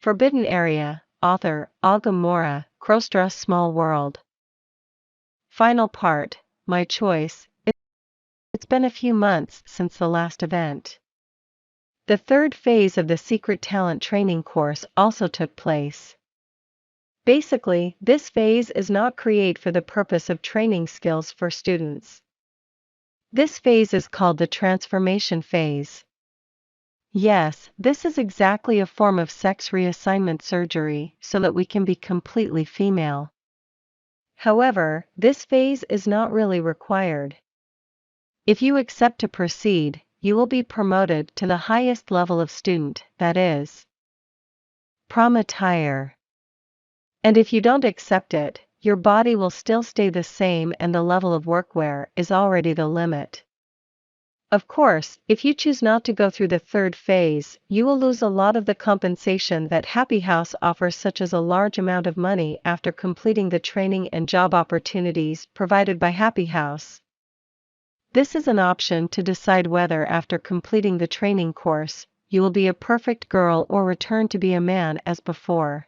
Forbidden Area, author, Agamora, Crossdress Small World. Final part, my choice. It's been a few months since the last event. The third phase of the Secret Talent Training course also took place. Basically, this phase is not created for the purpose of training skills for students. This phase is called the transformation phase. Yes, this is exactly a form of sex reassignment surgery so that we can be completely female. However, this phase is not really required. If you accept to proceed, you will be promoted to the highest level of student, that is, prom attire. And if you don't accept it, your body will still stay the same and the level of workwear is already the limit. Of course, if you choose not to go through the third phase, you will lose a lot of the compensation that Happy House offers, such as a large amount of money after completing the training and job opportunities provided by Happy House. This is an option to decide whether after completing the training course, you will be a perfect girl or return to be a man as before.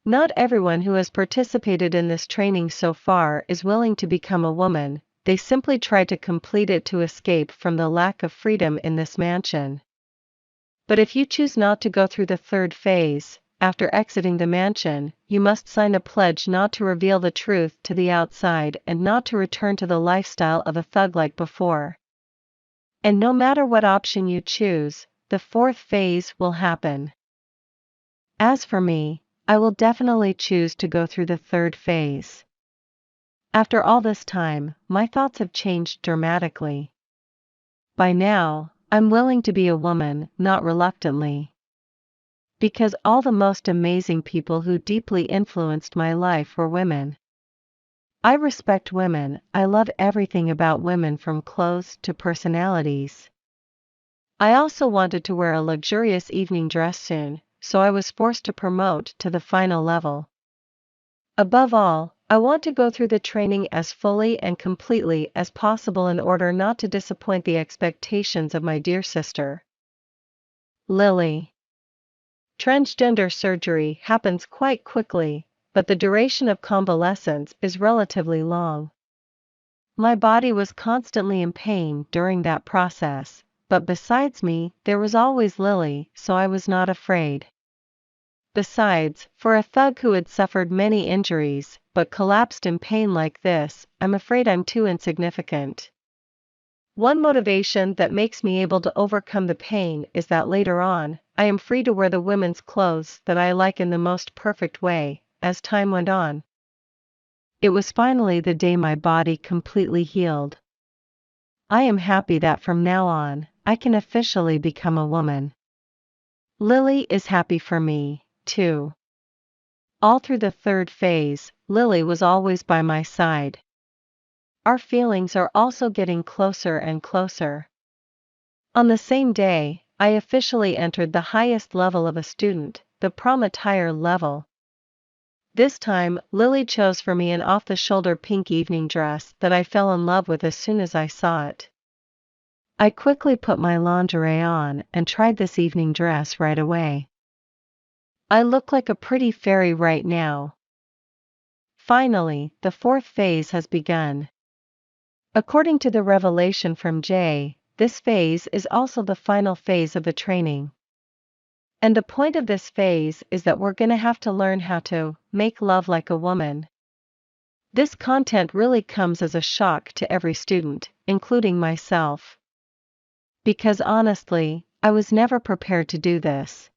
Not everyone who has participated in this training so far is willing to become a woman. They simply try to complete it to escape from the lack of freedom in this mansion. But if you choose not to go through the third phase, after exiting the mansion, you must sign a pledge not to reveal the truth to the outside and not to return to the lifestyle of a thug like before. And no matter what option you choose, the fourth phase will happen. As for me, I will definitely choose to go through the third phase. After all this time, my thoughts have changed dramatically. By now, I'm willing to be a woman, not reluctantly. Because all the most amazing people who deeply influenced my life were women. I respect women, I love everything about women from clothes to personalities. I also wanted to wear a luxurious evening dress soon, so I was forced to promote to the final level. Above all, I want to go through the training as fully and completely as possible in order not to disappoint the expectations of my dear sister, Lily. Transgender surgery happens quite quickly, but the duration of convalescence is relatively long. My body was constantly in pain during that process, but besides me, there was always Lily, so I was not afraid. Besides, for a thug who had suffered many injuries, but collapsed in pain like this, I'm afraid I'm too insignificant. One motivation that makes me able to overcome the pain is that later on, I am free to wear the women's clothes that I like in the most perfect way. As time went on, it was finally the day my body completely healed. I am happy that from now on, I can officially become a woman. Lily is happy for me, too. All through the third phase, Lily was always by my side. Our feelings are also getting closer and closer. On the same day, I officially entered the highest level of a student, the prom attire level. This time, Lily chose for me an off-the-shoulder pink evening dress that I fell in love with as soon as I saw it. I quickly put my lingerie on and tried this evening dress right away. I look like a pretty fairy right now. Finally, the fourth phase has begun. According to the revelation from Jay, this phase is also the final phase of the training. And the point of this phase is that we're gonna have to learn how to make love like a woman. This content really comes as a shock to every student, including myself. Because honestly, I was never prepared to do this.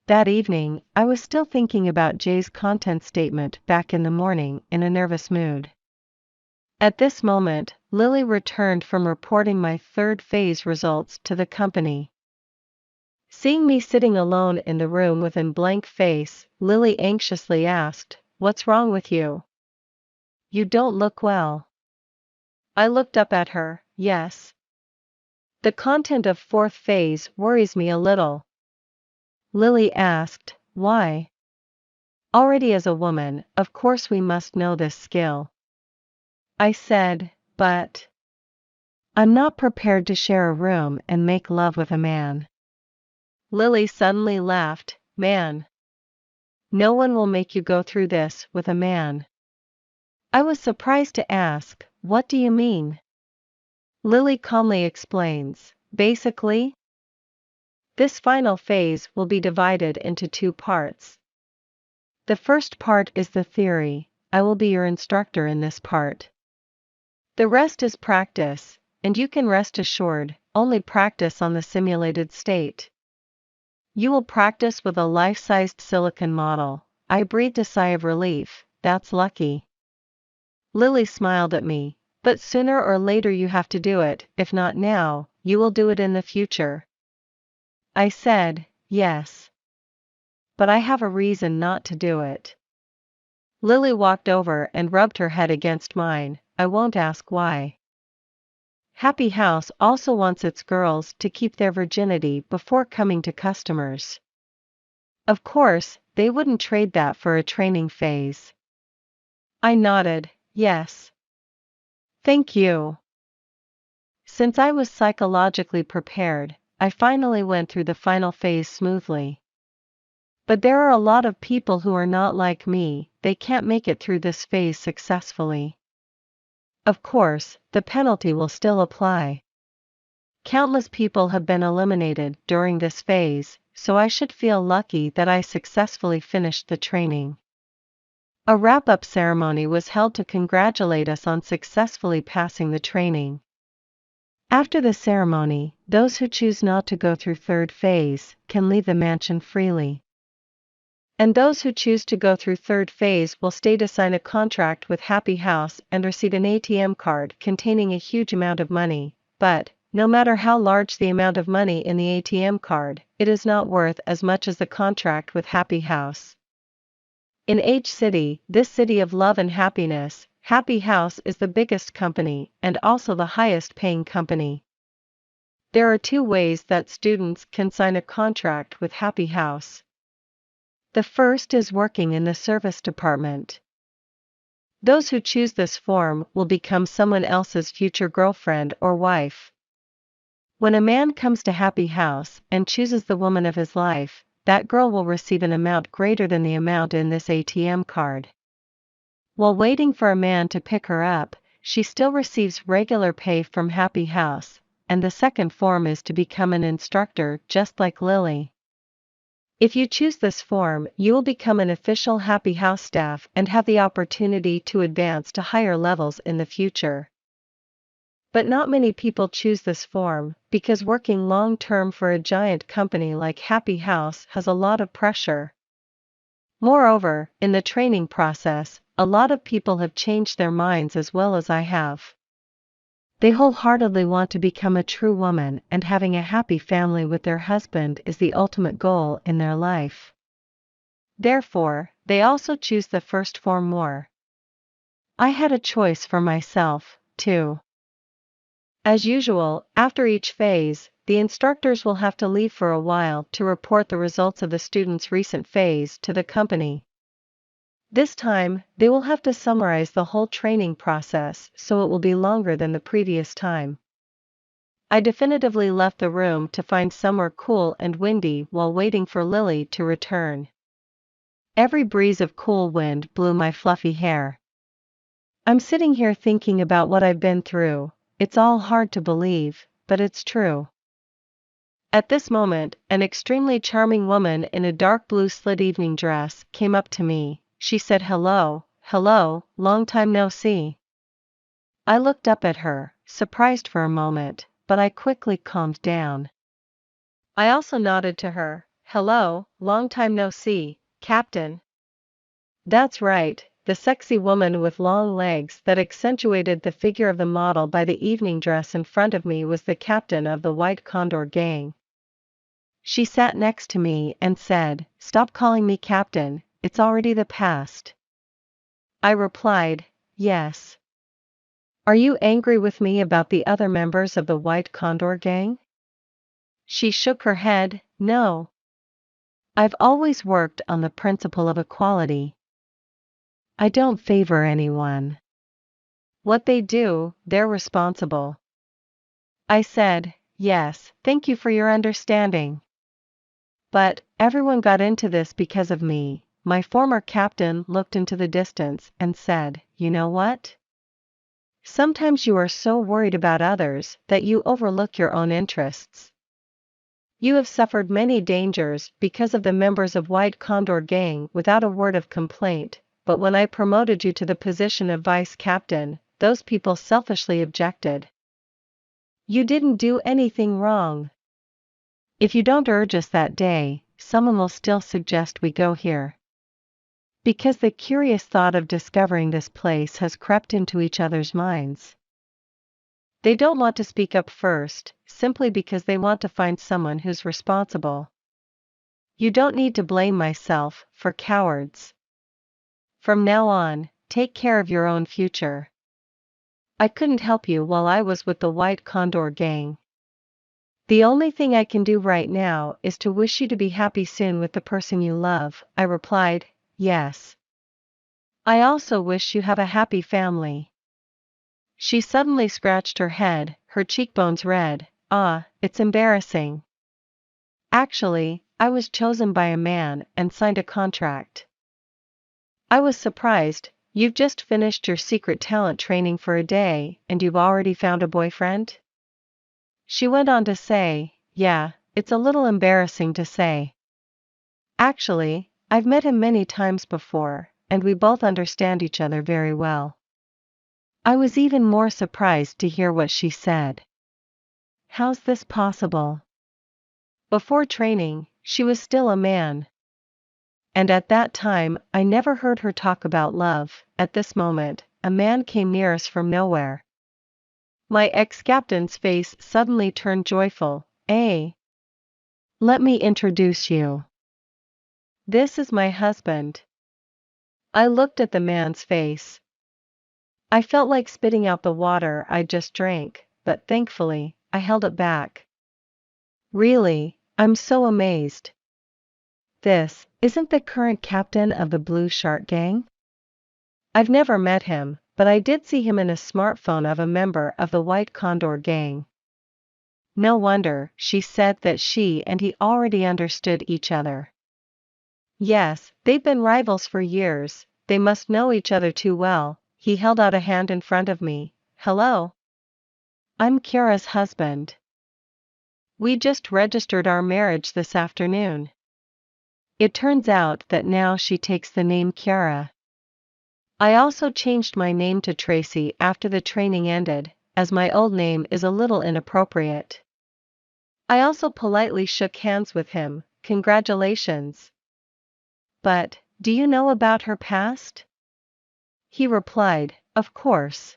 That evening, I was still thinking about Jay's content statement back in the morning in a nervous mood. At this moment, Lily returned from reporting my third phase results to the company. Seeing me sitting alone in the room with a blank face, Lily anxiously asked, "What's wrong with you? You don't look well." I looked up at her. Yes. The content of fourth phase worries me a little. Lily asked, "Why?" Already as a woman, of course we must know this skill. I said, "But I'm not prepared to share a room and make love with a man." Lily suddenly laughed. Man. No one will make you go through this with a man. I was surprised to ask, what do you mean? Lily calmly explains, basically, this final phase will be divided into two parts. The first part is the theory. I will be your instructor in this part. The rest is practice, and you can rest assured, only practice on the simulated state. You will practice with a life-sized silicone model. I breathed a sigh of relief. That's lucky. Lily smiled at me. But sooner or later you have to do it, if not now, you will do it in the future. I said, yes. But I have a reason not to do it. Lily walked over and rubbed her head against mine. I won't ask why. Happy House also wants its girls to keep their virginity before coming to customers. Of course, they wouldn't trade that for a training phase. I nodded, yes. Thank you. Since I was psychologically prepared, I finally went through the final phase smoothly. But there are a lot of people who are not like me, they can't make it through this phase successfully. Of course, the penalty will still apply. Countless people have been eliminated during this phase, so I should feel lucky that I successfully finished the training. A wrap-up ceremony was held to congratulate us on successfully passing the training. After the ceremony, those who choose not to go through third phase can leave the mansion freely. And those who choose to go through third phase will stay to sign a contract with Happy House and receive an ATM card containing a huge amount of money, but, no matter how large the amount of money in the ATM card, it is not worth as much as the contract with Happy House. In H City, this city of love and happiness, Happy House is the biggest company and also the highest paying company. There are two ways that students can sign a contract with Happy House. The first is working in the service department. Those who choose this form will become someone else's future girlfriend or wife. When a man comes to Happy House and chooses the woman of his life, that girl will receive an amount greater than the amount in this ATM card. While waiting for a man to pick her up, she still receives regular pay from Happy House, and the second form is to become an instructor just like Lily. If you choose this form, you will become an official Happy House staff and have the opportunity to advance to higher levels in the future. But not many people choose this form, because working long-term for a giant company like Happy House has a lot of pressure. Moreover, in the training process, a lot of people have changed their minds as well as I have. They wholeheartedly want to become a true woman, and having a happy family with their husband is the ultimate goal in their life. Therefore, they also choose the first form more. I had a choice for myself, too. As usual, after each phase, the instructors will have to leave for a while to report the results of the student's recent phase to the company. This time, they will have to summarize the whole training process, so it will be longer than the previous time. I definitively left the room to find somewhere cool and windy while waiting for Lily to return. Every breeze of cool wind blew my fluffy hair. I'm sitting here thinking about what I've been through. It's all hard to believe, but it's true. At this moment, an extremely charming woman in a dark blue slit evening dress came up to me. She said, "Hello, long time no see." I looked up at her, surprised for a moment, but I quickly calmed down. I also nodded to her. "Hello, long time no see, Captain." That's right, the sexy woman with long legs that accentuated the figure of the model by the evening dress in front of me was the captain of the White Condor gang. She sat next to me and said, "Stop calling me captain, it's already the past." I replied, "Yes." "Are you angry with me about the other members of the White Condor gang?" She shook her head, "No. I've always worked on the principle of equality. I don't favor anyone. What they do, they're responsible." I said, "Yes, thank you for your understanding." But everyone got into this because of me. My former captain looked into the distance and said, "You know what? Sometimes you are so worried about others that you overlook your own interests. You have suffered many dangers because of the members of White Condor Gang without a word of complaint, but when I promoted you to the position of vice captain, those people selfishly objected. You didn't do anything wrong. If you don't urge us that day, someone will still suggest we go here." Because the curious thought of discovering this place has crept into each other's minds. They don't want to speak up first, simply because they want to find someone who's responsible. You don't need to blame myself for cowards. From now on, take care of your own future. I couldn't help you while I was with the White Condor Gang. The only thing I can do right now is to wish you to be happy soon with the person you love, I replied. Yes. I also wish you have a happy family. She suddenly scratched her head, her cheekbones red. It's embarrassing. Actually, I was chosen by a man and signed a contract. I was surprised. You've just finished your secret talent training for a day, and you've already found a boyfriend? She went on to say, yeah, it's a little embarrassing to say. Actually, I've met him many times before, and we both understand each other very well. I was even more surprised to hear what she said. How's this possible? Before training, she was still a man. And at that time, I never heard her talk about love. At this moment, a man came near us from nowhere. My ex-captain's face suddenly turned joyful. Let me introduce you. This is my husband. I looked at the man's face. I felt like spitting out the water I just drank, but thankfully, I held it back. Really, I'm so amazed. This isn't the current captain of the Blue Shark Gang? I've never met him, but I did see him in a smartphone of a member of the White Condor Gang. No wonder, she said that she and he already understood each other. Yes, they've been rivals for years, they must know each other too well. He held out a hand in front of me. Hello. I'm Kiara's husband. We just registered our marriage this afternoon. It turns out that now she takes the name Kiara. I also changed my name to Tracy after the training ended, as my old name is a little inappropriate. I also politely shook hands with him. Congratulations. But, do you know about her past? He replied, of course.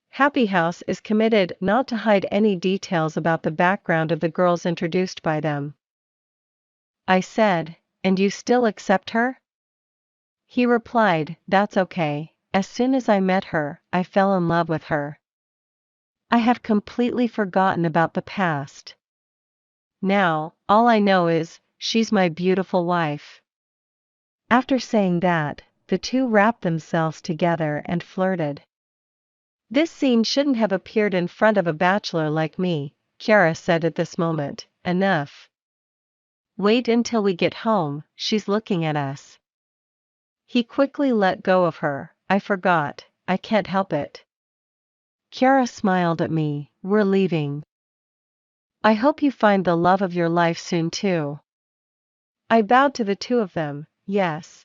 Happy House is committed not to hide any details about the background of the girls introduced by them. I said, and you still accept her? He replied, that's okay. As soon as I met her, I fell in love with her. I have completely forgotten about the past. Now, all I know is, she's my beautiful wife. After saying that, the two wrapped themselves together and flirted. This scene shouldn't have appeared in front of a bachelor like me, Kiara said at this moment. Enough. Wait until we get home, she's looking at us. He quickly let go of her. I forgot, I can't help it. Kiara smiled at me. We're leaving. I hope you find the love of your life soon too. I bowed to the two of them. Yes.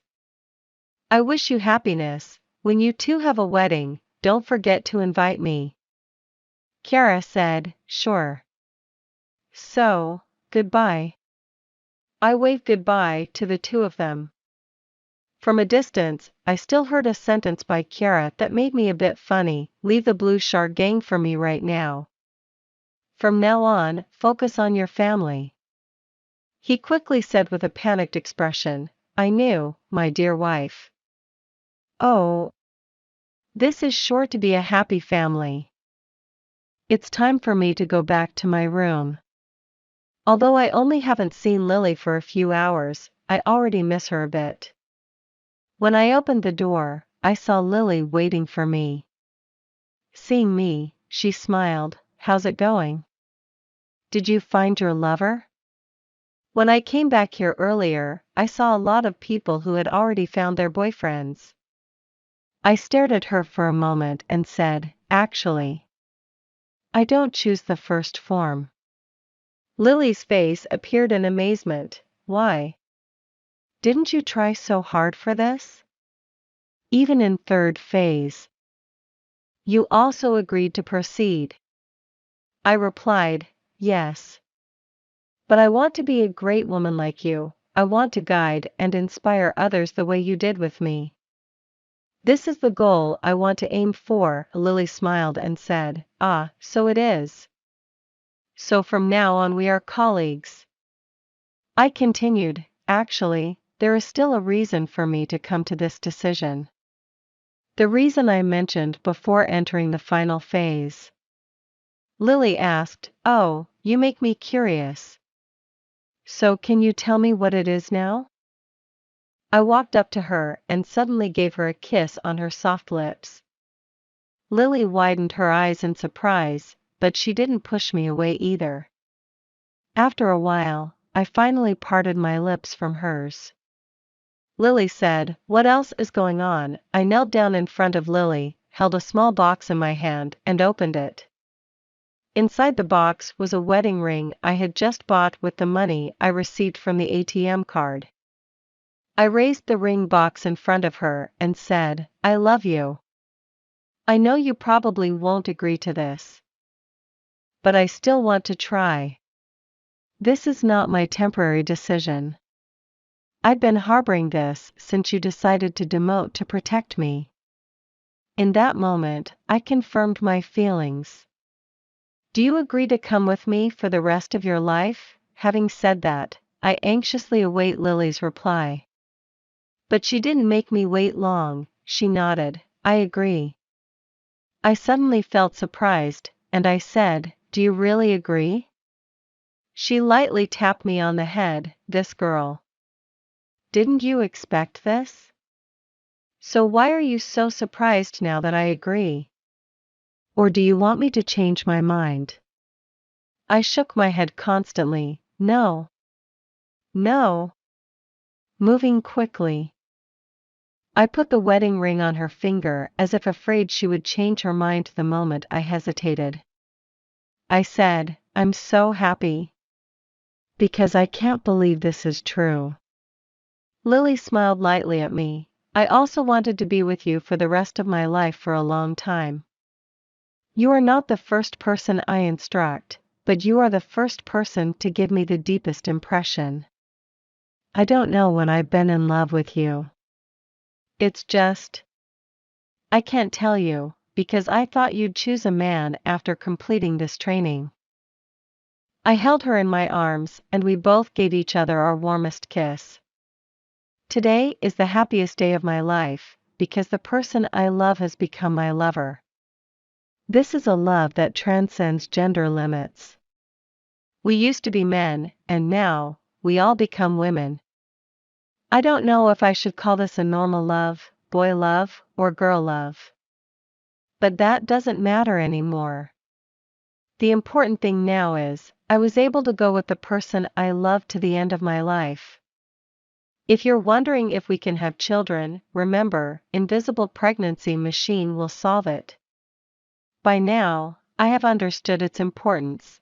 I wish you happiness. When you two have a wedding, don't forget to invite me. Kiara said, sure. So, goodbye. I waved goodbye to the two of them. From a distance, I still heard a sentence by Kiara that made me a bit funny. Leave the Blue Shark Gang for me right now. From now on, focus on your family. He quickly said with a panicked expression, I knew, my dear wife. Oh. This is sure to be a happy family. It's time for me to go back to my room. Although I only haven't seen Lily for a few hours, I already miss her a bit. When I opened the door, I saw Lily waiting for me. Seeing me, she smiled. How's it going? Did you find your lover? When I came back here earlier, I saw a lot of people who had already found their boyfriends. I stared at her for a moment and said, actually, I don't choose the first form. Lily's face appeared in amazement. Why? Didn't you try so hard for this? Even in third phase. You also agreed to proceed. I replied, yes. But I want to be a great woman like you. I want to guide and inspire others the way you did with me. This is the goal I want to aim for. Lily smiled and said, ah, so it is. So from now on we are colleagues. I continued, actually, there is still a reason for me to come to this decision. The reason I mentioned before entering the final phase. Lily asked, oh, you make me curious. So can you tell me what it is now? I walked up to her and suddenly gave her a kiss on her soft lips. Lily widened her eyes in surprise, but she didn't push me away either. After a while, I finally parted my lips from hers. Lily said, what else is going on? I knelt down in front of Lily, held a small box in my hand, and opened it. Inside the box was a wedding ring I had just bought with the money I received from the ATM card. I raised the ring box in front of her and said, I love you. I know you probably won't agree to this. But I still want to try. This is not my temporary decision. I'd been harboring this since you decided to demote to protect me. In that moment, I confirmed my feelings. Do you agree to come with me for the rest of your life? Having said that, I anxiously await Lily's reply. But she didn't make me wait long. She nodded, I agree. I suddenly felt surprised, and I said, do you really agree? She lightly tapped me on the head, this girl. Didn't you expect this? So why are you so surprised now that I agree? Or do you want me to change my mind? I shook my head constantly, no. No. Moving quickly. I put the wedding ring on her finger as if afraid she would change her mind the moment I hesitated. I said, I'm so happy. Because I can't believe this is true. Lily smiled lightly at me. I also wanted to be with you for the rest of my life for a long time. You are not the first person I instruct, but you are the first person to give me the deepest impression. I don't know when I've been in love with you. It's just, I can't tell you, because I thought you'd choose a man after completing this training. I held her in my arms, and we both gave each other our warmest kiss. Today is the happiest day of my life, because the person I love has become my lover. This is a love that transcends gender limits. We used to be men, and now, we all become women. I don't know if I should call this a normal love, boy love, or girl love. But that doesn't matter anymore. The important thing now is, I was able to go with the person I love to the end of my life. If you're wondering if we can have children, remember, invisible pregnancy machine will solve it. By now, I have understood its importance.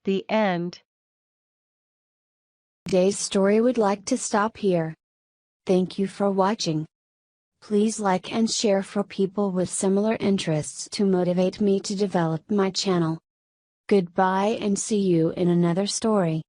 The end. Today's story would like to stop here. Thank you for watching. Please like and share for people with similar interests to motivate me to develop my channel. Goodbye and see you in another story.